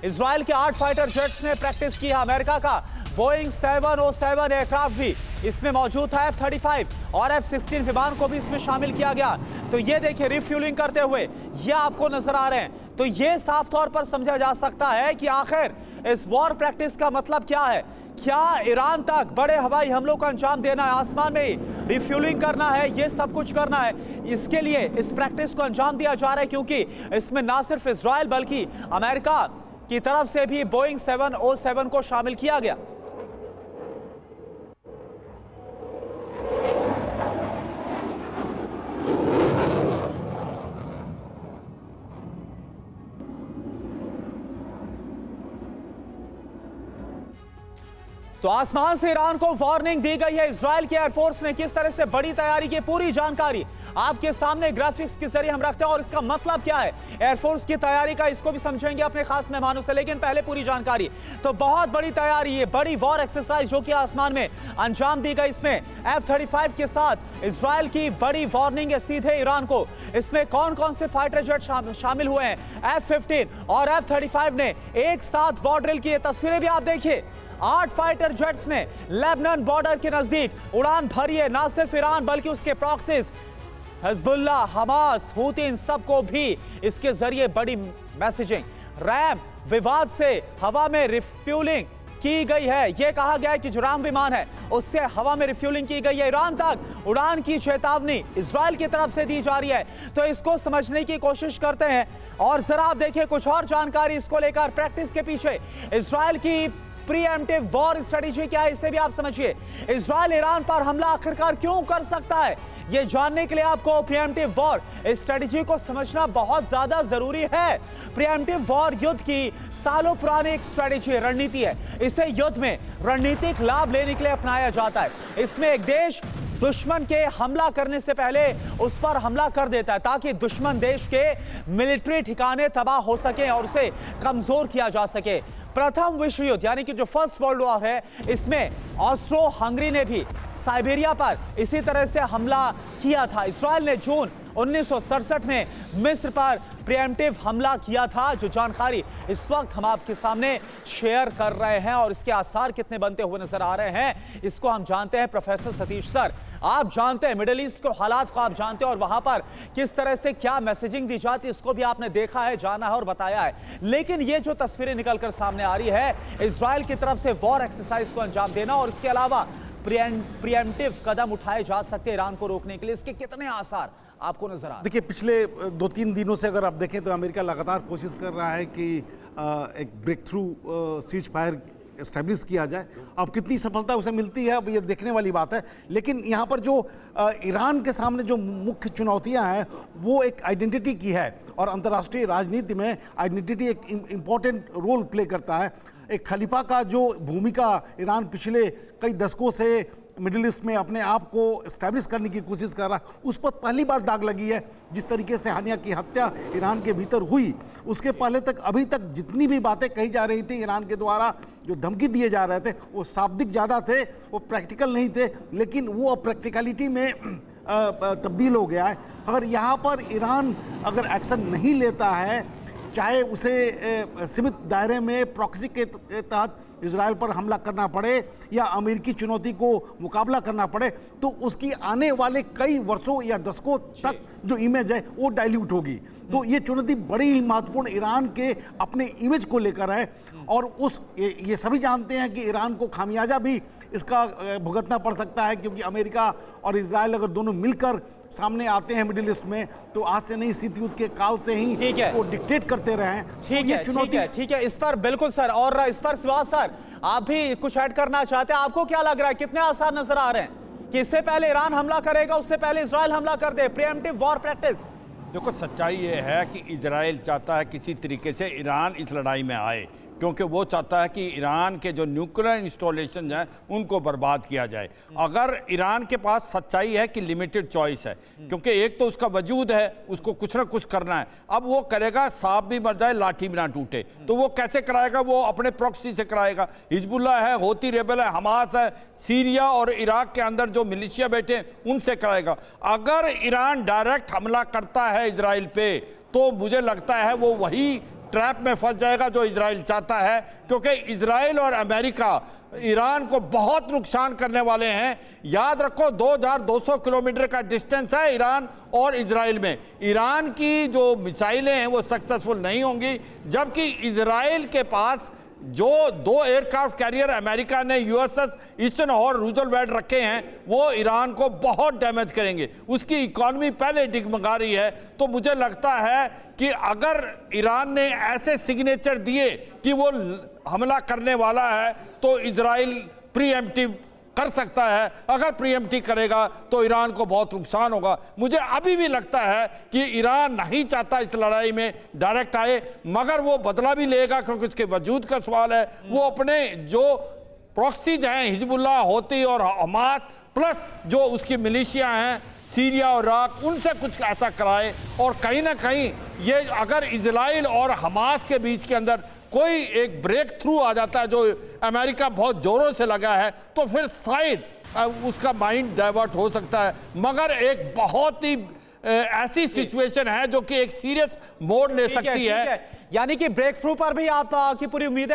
Israel के 8 fighter jets ने practice की है। अमेरिका का बोइंग 707 एयरक्राफ्ट भी इसमें मौजूद था। F-35 और F-16 विमान को भी इसमें शामिल किया गया। तो ये देखिए रिफ्यूलिंग करते हुए ये आपको नजर आ रहे हैं। तो ये साफ तौर पर समझा जा सकता है कि आखिर इस वॉर प्रैक्टिस का मतलब क्या है। क्या ईरान तक बड़े हवाई हमलों का अंजाम देना है, आसमान में ही रिफ्यूलिंग करना है, ये सब कुछ करना है। इसके लिए इस प्रैक्टिस को अंजाम दिया जा रहा है क्योंकि इसमें ना सिर्फ इजराइल बल्कि अमेरिका की तरफ से भी बोइंग 707 को शामिल किया गया। तो आसमान से ईरान को वार्निंग दी गई है। इजराइल के एयरफोर्स ने किस तरह से बड़ी तैयारी की, पूरी जानकारी आपके सामने ग्राफिक्स के जरिए हम रखते हैं और इसका मतलब क्या है एयरफोर्स की तैयारी का, इसको भी समझेंगे अपने खास मेहमानों से। लेकिन पहले पूरी जानकारी। तो बहुत बड़ी तैयारी, ये बड़ी वॉर एक्सरसाइज जो कि आसमान में अंजाम दी गई, इसमें F-35 के साथ इजराइल की बड़ी वार्निंग है सीधे ईरान को। इसमें कौन कौन से फाइटर जेट शामिल हुए हैं। F-15 और F-35 ने एक साथ वॉर ड्रिल की है। तस्वीरें भी आप देखिए, 8 फाइटर जेट्स ने लेबनान बॉर्डर के नजदीक उड़ान भरी है। ना सिर्फ ईरान बल्कि उसके प्रॉक्सीज हिजबुल्ला, हमास, हूती, इन सबको भी इसके जरिए बड़ी मैसेजिंग। रैम विवाद से हवा में रिफ्यूलिंग की गई है। यह कहा गया है कि जो राम विमान है उससे हवा में रिफ्यूलिंग की गई है। ईरान तक उड़ान की चेतावनी इजराइल की तरफ से दी जा रही है। तो इसको समझने की कोशिश करते हैं और जरा आप देखिए कुछ और जानकारी इसको लेकर। प्रैक्टिस के पीछे इजराइल की प्रीएम्प्टिव वॉर स्ट्रेटेजी क्या है, इसे भी आप समझिए। इजराइल ईरान पर हमला आखिरकार क्यों कर सकता है, ये जानने के लिए आपको प्रीएम्प्टिव वॉर स्ट्रेटेजी को समझना बहुत ज्यादा जरूरी है। प्रीएम्प्टिव वॉर युद्ध की सालों पुरानी एक स्ट्रेटेजी, रणनीति है। इसे युद्ध में रणनीतिक लाभ लेने के लिए अपनाया जाता है। इसमें एक देश दुश्मन के हमला करने से पहले उस पर हमला कर देता है ताकि दुश्मन देश के मिलिट्री ठिकाने तबाह हो सके और उसे कमजोर किया जा सके। प्रथम विश्व युद्ध यानी कि जो फर्स्ट वर्ल्ड वॉर है, इसमें ऑस्ट्रो हंगरी ने भी साइबेरिया पर इसी तरह से हमला किया था। इजराइल ने जून 1967 में मिस्र पर प्रीएम्प्टिव हमला किया था। जो जानकारी इस वक्त हम आपके सामने शेयर कर रहे हैं और इसके आसार कितने बनते हुए नजर आ रहे हैं, इसको हम जानते हैं। प्रोफेसर सतीश सर, आप जानते हैं मिडिल ईस्ट के हालात को, आप जानते हैं और वहां पर किस तरह से क्या मैसेजिंग दी जाती है, इसको भी आपने देखा है, जाना है और बताया है। लेकिन ये जो तस्वीरें निकलकर सामने आ रही है, इजराइल की तरफ से वॉर एक्सरसाइज को अंजाम देना और इसके अलावा प्रीएम्प्टिव कदम उठाए जा सकते हैं ईरान को रोकने के लिए, इसके कितने आसार आपको नजर आ रहे हैं? देखिए, पिछले 2-3 दिनों से अगर आप देखें तो अमेरिका लगातार कोशिश कर रहा है कि एक breakthrough ceasefire establish किया जाए। अब कितनी सफलता उसे मिलती है, अब ये देखने वाली बात है। लेकिन यहाँ पर जो ईरान के सामने जो मुख्य चुनौतियाँ हैं वो एक आइडेंटिटी की है और अंतर्राष्ट्रीय राजनीति में आइडेंटिटी एक इम्पॉर्टेंट रोल प्ले करता है। एक खलीफा का जो भूमिका ईरान पिछले कई दशकों से मिडिल ईस्ट में अपने आप को एस्टैब्लिश करने की कोशिश कर रहा है, उस पर पहली बार दाग लगी है। जिस तरीके से हानिया की हत्या ईरान के भीतर हुई, उसके पहले तक अभी तक जितनी भी बातें कही जा रही थी ईरान के द्वारा, जो धमकी दिए जा रहे थे, वो शाब्दिक ज़्यादा थे, वो प्रैक्टिकल नहीं थे। लेकिन वो अब प्रैक्टिकलिटी में तब्दील हो गया है। अगर यहाँ पर ईरान अगर एक्शन नहीं लेता है, चाहे उसे सीमित दायरे में प्रॉक्सी के तहत इजराइल पर हमला करना पड़े या अमेरिकी चुनौती को मुकाबला करना पड़े, तो उसकी आने वाले कई वर्षों या दशकों तक जो इमेज है वो डाइल्यूट होगी। तो ये चुनौती बड़ी ही महत्वपूर्ण ईरान के अपने इमेज को लेकर है और ये सभी जानते हैं कि ईरान को खामियाजा भी इसका भुगतना पड़ सकता है, क्योंकि अमेरिका और इजराइल अगर दोनों मिलकर सामने आते हैं मिडिल ईस्ट में, तो आज से नहीं, शीत युद्ध के काल से ही वो डिक्टेट करते रहे हैं। ठीक है, इस पर बिल्कुल सर। और इस पर सिवा सर आप भी कुछ ऐड करना चाहते हैं? आपको क्या लग रहा है, कितने आसार नजर आ रहे हैं कि इससे पहले ईरान हमला करेगा, उससे पहले इजराइल हमला कर दे? Pre-emptive war practice. देखो, सच्चाई ये है कि इजराइल चाहता है किसी तरीके से ईरान इस लड़ाई में आए, क्योंकि वो चाहता है कि ईरान के जो न्यूक्लियर इंस्टॉलेशन हैं उनको बर्बाद किया जाए। अगर ईरान के पास सच्चाई है कि लिमिटेड चॉइस है, क्योंकि एक तो उसका वजूद है, उसको कुछ ना कुछ करना है। अब वो करेगा, सांप भी मर जाए लाठी भी ना टूटे, तो वो कैसे कराएगा? वो अपने प्रॉक्सी से कराएगा। हिजबुल्ला है, होती रेबल है, हमास है, सीरिया और इराक के अंदर जो मिलिशिया बैठे हैं उनसे कराएगा। अगर ईरान डायरेक्ट हमला करता है इजराइल पे, तो मुझे लगता है वो वही ट्रैप में फंस जाएगा जो इजराइल चाहता है, क्योंकि इजराइल और अमेरिका ईरान को बहुत नुकसान करने वाले हैं। याद रखो 2200 किलोमीटर का डिस्टेंस है ईरान और इजराइल में। ईरान की जो मिसाइलें हैं वो सक्सेसफुल नहीं होंगी, जबकि इजराइल के पास जो 2 एयरक्राफ्ट कैरियर अमेरिका ने यूएसएस ईस्टर्न और रूजवेल्ट रखे हैं वो ईरान को बहुत डैमेज करेंगे। उसकी इकॉनमी पहले डिगमगा रही है। तो मुझे लगता है कि अगर ईरान ने ऐसे सिग्नेचर दिए कि वो हमला करने वाला है तो इजराइल प्रीएम्प्टिव कर सकता है। अगर प्रीएम्प्टिव करेगा तो ईरान को बहुत नुकसान होगा। मुझे अभी भी लगता है कि ईरान नहीं चाहता इस लड़ाई में डायरेक्ट आए, मगर वो बदला भी लेगा, क्योंकि उसके वजूद का सवाल है। वो अपने जो प्रॉक्सीज हैं हिजबुल्लाह, होती और हमास, प्लस जो उसकी मिलिशिया हैं सीरिया और इराक, उनसे कुछ ऐसा कराए। और कहीं ना कहीं ये अगर इजराइल और हमास के बीच के अंदर कोई एक ब्रेक थ्रू आ जाता है, जो अमेरिका बहुत जोरों से लगा है, तो फिर शायद उसका माइंड डाइवर्ट हो सकता है। मगर एक बहुत ही ऐसी सिचुएशन है जो कि एक सीरियस मोड़ ले सकती है। यानी कि ब्रेक थ्रू पर भी आपकी पूरी उम्मीद है।